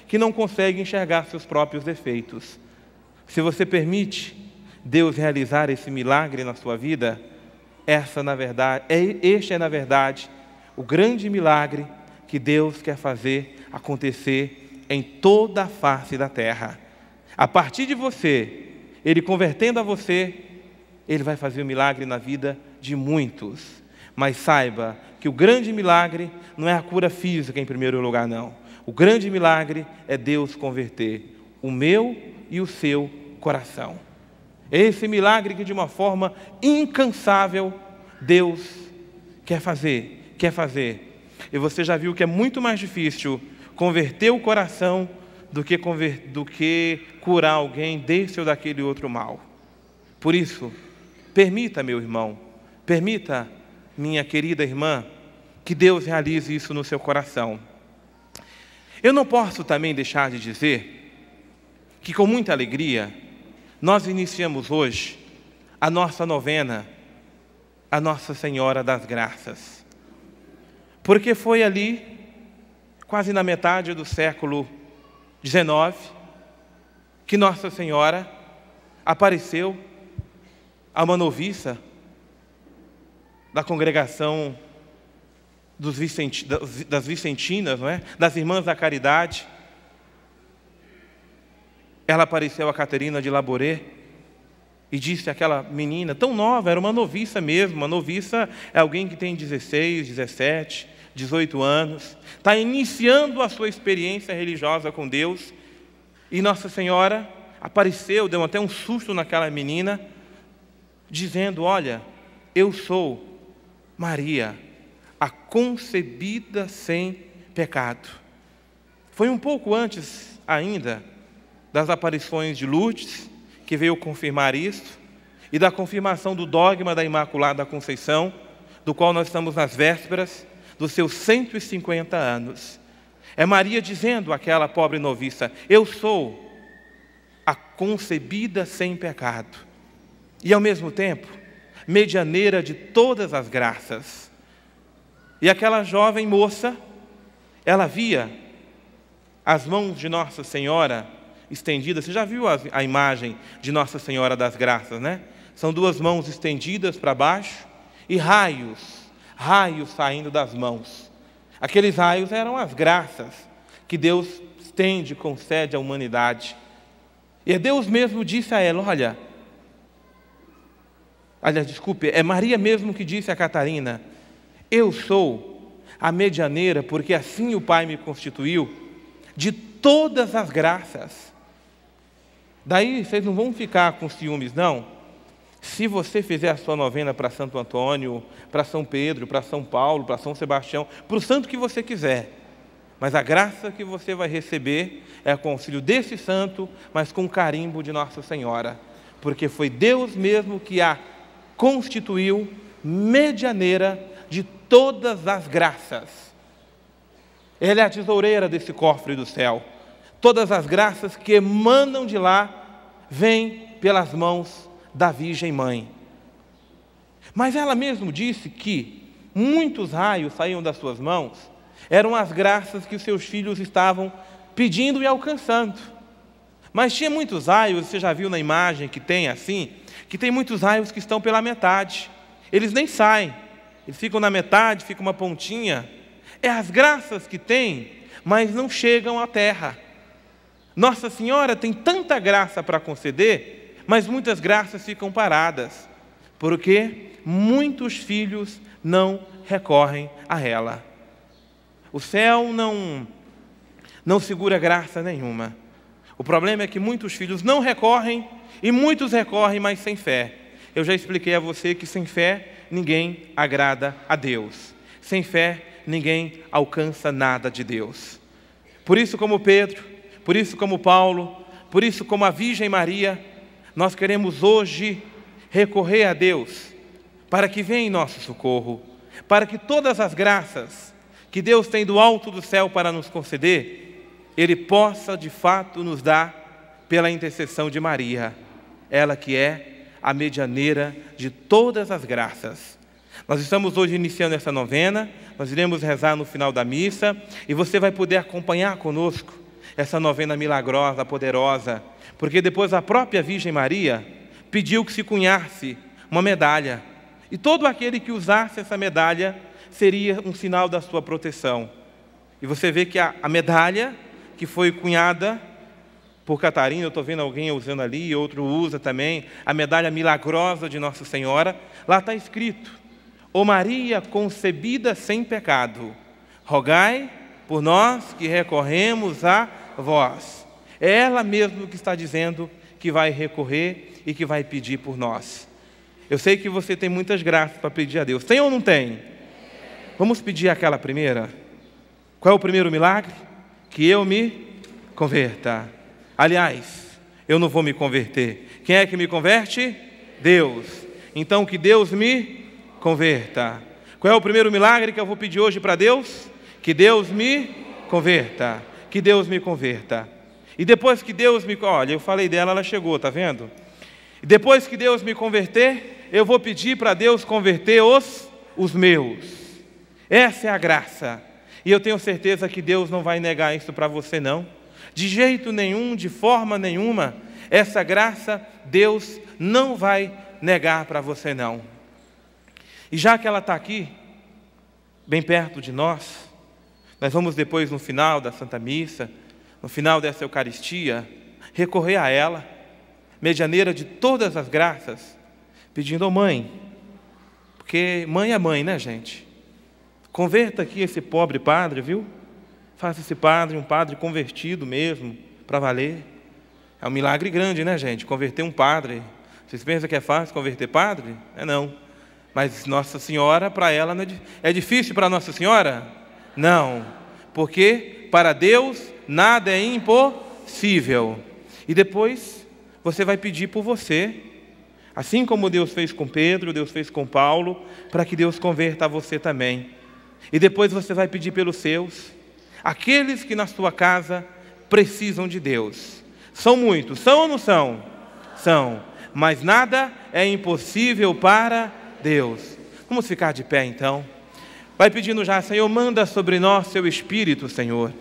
que não conseguem enxergar seus próprios defeitos. Se você permite Deus realizar esse milagre na sua vida, este é, na verdade, o grande milagre que Deus quer fazer acontecer em toda a face da terra. A partir de você, Ele convertendo a você, Ele vai fazer um milagre na vida de muitos. Mas saiba que o grande milagre não é a cura física em primeiro lugar, não. O grande milagre é Deus converter o meu e o seu coração. É esse milagre que de uma forma incansável Deus quer fazer. E você já viu que é muito mais difícil converter o coração do que curar alguém desse ou daquele outro mal. Por isso, permita, meu irmão, permita, minha querida irmã, que Deus realize isso no seu coração. Eu não posso também deixar de dizer que com muita alegria nós iniciamos hoje a nossa novena a Nossa Senhora das Graças. Porque foi ali, quase na metade do século XIX, que Nossa Senhora apareceu a uma noviça da congregação das Vicentinas, não é? Das Irmãs da Caridade. Ela apareceu a Caterina de Labouré e disse àquela menina, tão nova, era uma noviça mesmo, uma noviça é alguém que tem 16, 17, 18 anos, está iniciando a sua experiência religiosa com Deus, e Nossa Senhora apareceu, deu até um susto naquela menina, dizendo, olha, eu sou Maria, a concebida sem pecado. Foi um pouco antes ainda das aparições de Lourdes, que veio confirmar isso, e da confirmação do dogma da Imaculada Conceição, do qual nós estamos nas vésperas dos seus 150 anos. É Maria dizendo àquela pobre noviça, eu sou a concebida sem pecado, e ao mesmo tempo, medianeira de todas as graças. E aquela jovem moça, ela via as mãos de Nossa Senhora estendidas. Você já viu a imagem de Nossa Senhora das Graças, né? São duas mãos estendidas para baixo e raios saindo das mãos. Aqueles raios eram as graças que Deus estende, concede à humanidade. E Deus mesmo disse a ela, é Maria mesmo que disse a Catarina, eu sou a medianeira, porque assim o Pai me constituiu, de todas as graças. Daí vocês não vão ficar com ciúmes, não. Se você fizer a sua novena para Santo Antônio, para São Pedro, para São Paulo, para São Sebastião, para o santo que você quiser, mas a graça que você vai receber é com o auxílio desse santo, mas com o carimbo de Nossa Senhora, porque foi Deus mesmo que a constituiu medianeira de todas as graças. Ela é a tesoureira desse cofre do céu. Todas as graças que emanam de lá vêm pelas mãos da Virgem Mãe. Mas ela mesmo disse que muitos raios saíam das suas mãos, eram as graças que os seus filhos estavam pedindo e alcançando. Mas tinha muitos raios, você já viu na imagem que tem assim, que tem muitos raios que estão pela metade. Eles nem saem, eles ficam na metade, fica uma pontinha. É as graças que tem, mas não chegam à terra. Nossa Senhora tem tanta graça para conceder, mas muitas graças ficam paradas, porque muitos filhos não recorrem a ela. O céu não segura graça nenhuma. O problema é que muitos filhos não recorrem e muitos recorrem, mas sem fé. Eu já expliquei a você que sem fé ninguém agrada a Deus. Sem fé ninguém alcança nada de Deus. Por isso, como Pedro, por isso, como Paulo, por isso, como a Virgem Maria, nós queremos hoje recorrer a Deus para que venha em nosso socorro, para que todas as graças que Deus tem do alto do céu para nos conceder, Ele possa de fato nos dar pela intercessão de Maria, ela que é a medianeira de todas as graças. Nós estamos hoje iniciando essa novena, nós iremos rezar no final da missa e você vai poder acompanhar conosco essa novena milagrosa, poderosa, porque depois a própria Virgem Maria pediu que se cunhasse uma medalha, e todo aquele que usasse essa medalha seria um sinal da sua proteção. E você vê que a medalha que foi cunhada por Catarina, eu estou vendo alguém usando ali, outro usa também, a medalha milagrosa de Nossa Senhora, lá está escrito, ó Maria concebida sem pecado, rogai por nós que recorremos a vós. É ela mesmo que está dizendo que vai recorrer e que vai pedir por nós. Eu sei que você tem muitas graças para pedir a Deus. Tem ou não tem? Vamos pedir aquela primeira? Qual é o primeiro milagre? Que eu me converta. Aliás, eu não vou me converter. Quem é que me converte? Deus. Então que Deus me converta. Qual é o primeiro milagre que eu vou pedir hoje para Deus? Que Deus me converta. Que Deus me converta. E depois que Deus me... Olha, eu falei dela, ela chegou, tá vendo? E depois que Deus me converter, eu vou pedir para Deus converter os meus. Essa é a graça. E eu tenho certeza que Deus não vai negar isso para você, não. De jeito nenhum, de forma nenhuma, essa graça Deus não vai negar para você, não. E já que ela está aqui, bem perto de nós vamos depois, no final da Santa Missa, no final dessa Eucaristia, recorrer a ela, medianeira de todas as graças, pedindo: mãe, porque mãe é mãe, né, gente? Converta aqui esse pobre padre, viu? Faça esse padre um padre convertido mesmo, para valer. É um milagre grande, né, gente? Converter um padre. Vocês pensam que é fácil converter padre? É não. Mas Nossa Senhora, para ela, não é difícil para Nossa Senhora? Não. Porque para Deus nada é impossível. E depois você vai pedir por você. Assim como Deus fez com Pedro, Deus fez com Paulo, para que Deus converta a você também. E depois você vai pedir pelos seus, aqueles que na sua casa precisam de Deus. São muitos, são ou não são? São, mas nada é impossível para Deus. Vamos ficar de pé então. Vai pedindo já: Senhor, manda sobre nós Seu Espírito, Senhor.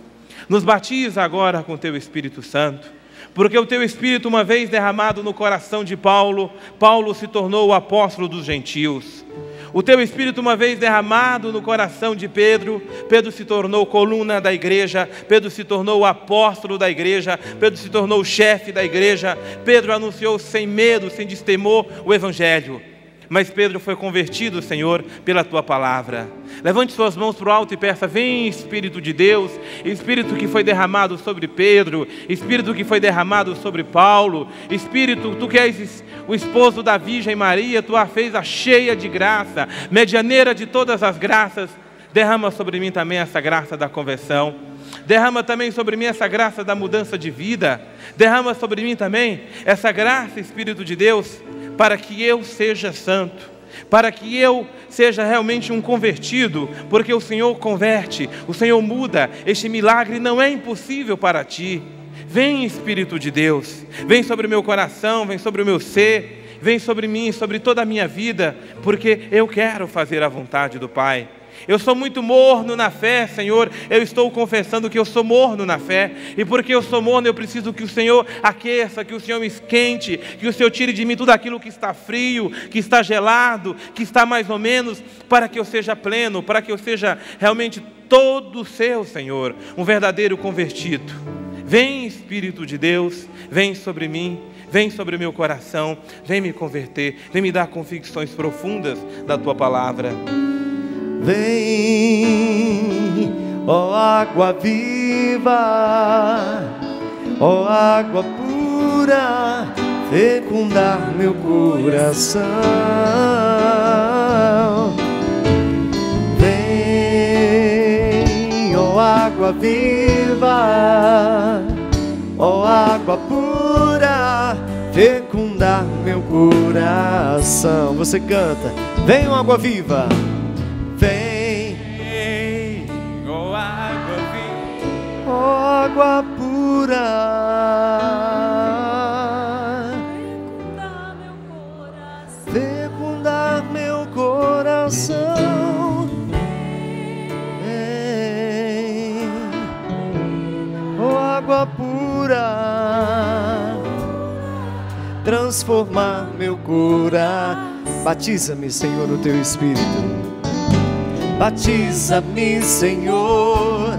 Nos batiza agora com Teu Espírito Santo. Porque o Teu Espírito, uma vez derramado no coração de Paulo, Paulo se tornou o apóstolo dos gentios. O Teu Espírito, uma vez derramado no coração de Pedro, Pedro se tornou coluna da igreja, Pedro se tornou o apóstolo da igreja, Pedro se tornou o chefe da igreja, Pedro anunciou sem medo, sem destemor o Evangelho. Mas Pedro foi convertido, Senhor, pela Tua palavra. Levante suas mãos para o alto e peça: vem, Espírito de Deus, Espírito que foi derramado sobre Pedro, Espírito que foi derramado sobre Paulo, Espírito, Tu que és o esposo da Virgem Maria, Tu a fez a cheia de graça, medianeira de todas as graças, derrama sobre mim também essa graça da conversão. Derrama também sobre mim essa graça da mudança de vida. Derrama sobre mim também essa graça, Espírito de Deus, para que eu seja santo, para que eu seja realmente um convertido, porque o Senhor converte, o Senhor muda. Este milagre não é impossível para Ti. Vem, Espírito de Deus, vem sobre o meu coração, vem sobre o meu ser, vem sobre mim, sobre toda a minha vida, porque eu quero fazer a vontade do Pai. Eu sou muito morno na fé, Senhor. Eu estou confessando que eu sou morno na fé. E porque eu sou morno, eu preciso que o Senhor aqueça, que o Senhor me esquente, que o Senhor tire de mim tudo aquilo que está frio, que está gelado, que está mais ou menos, para que eu seja pleno, para que eu seja realmente todo seu, Senhor, um verdadeiro convertido. Vem, Espírito de Deus, vem sobre mim, vem sobre o meu coração, vem me converter, vem me dar convicções profundas da Tua palavra. Vem, ó água viva, ó água pura, fecundar meu coração. Vem, ó água viva, ó água pura, fecundar meu coração. Você canta: vem, ó água viva. Vem, ó água viva, ó água pura, fecundar meu coração. Vem, ó água pura, transformar meu coração. Batiza-me, Senhor, no Teu Espírito. Batiza-me, Senhor,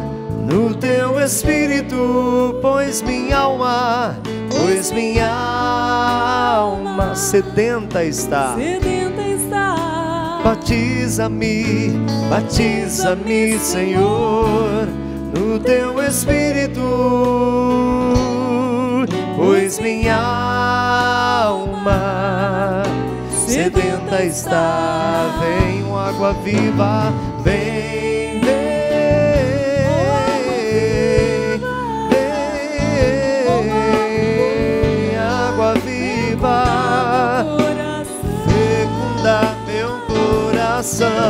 no Teu Espírito, pois minha alma sedenta está. Batiza-me, batiza-me, Senhor, no Teu Espírito, pois minha alma sedenta está. Vem, água viva, vem, vem, vem, água viva, fecundar meu coração.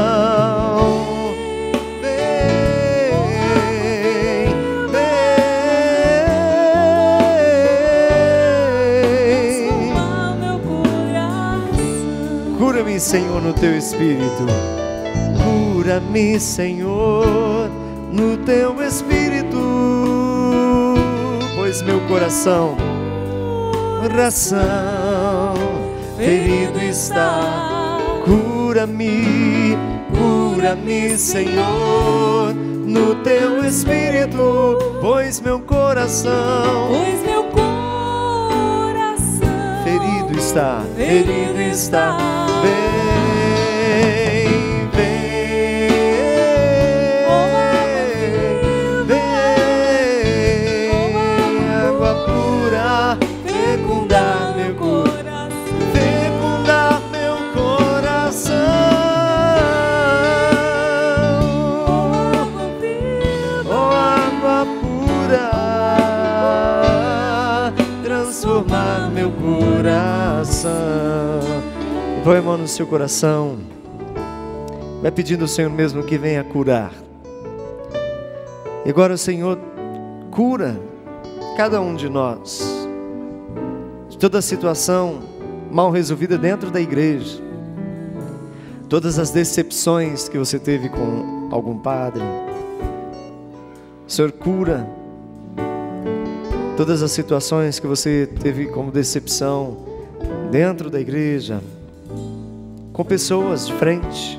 Cura-me, Senhor, no teu espírito. Cura-me, Senhor, no teu espírito, pois meu coração ferido está. Cura-me, cura-me, Senhor, no teu espírito, pois meu coração ferido está, ferido está. Põe a mão no seu coração. Vai pedindo ao Senhor mesmo que venha curar. E agora o Senhor cura cada um de nós de toda a situação mal resolvida dentro da igreja, todas as decepções que você teve com algum padre. O Senhor cura todas as situações que você teve como decepção dentro da igreja, com pessoas de frente,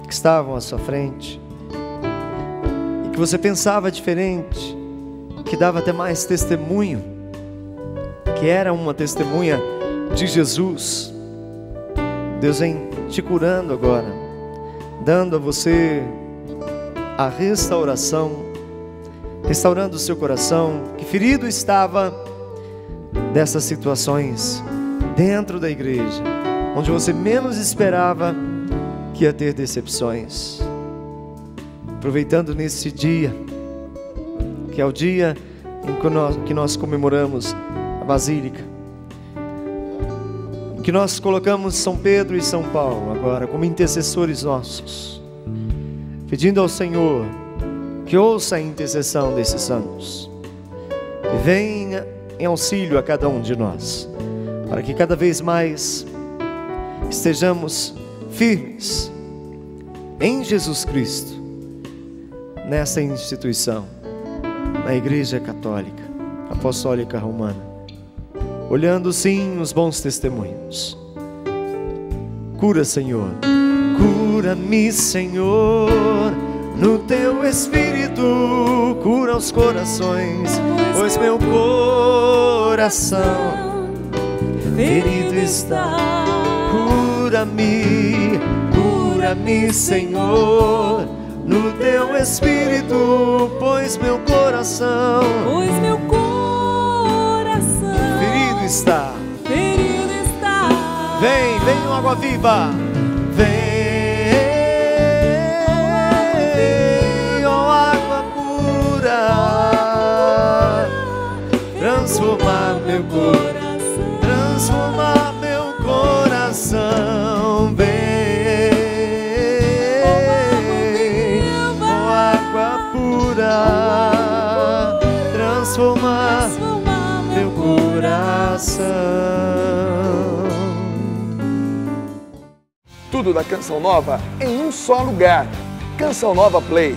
que estavam à sua frente, e que você pensava diferente, que dava até mais testemunho, que era uma testemunha de Jesus. Deus vem te curando agora, dando a você a restauração, restaurando o seu coração, que ferido estava dessas situações dentro da igreja, onde você menos esperava que ia ter decepções. Aproveitando nesse dia, que é o dia em que nós comemoramos a Basílica, em que nós colocamos São Pedro e São Paulo agora como intercessores nossos, pedindo ao Senhor que ouça a intercessão desses santos, que venha em auxílio a cada um de nós, para que cada vez mais estejamos firmes em Jesus Cristo, nessa instituição, na Igreja Católica Apostólica Romana, olhando sim os bons testemunhos. Cura, Senhor, cura-me, Senhor, no teu espírito, cura os corações, pois meu coração ferido está. Cura-me, cura-me, Senhor, no teu espírito, pois meu coração ferido está. Vem, vem água viva, vem, ó água pura, transformar meu coração, transformar meu coração. Vem, ó água pura, transformar meu coração. Tudo da Canção Nova em um só lugar. Canção Nova Play.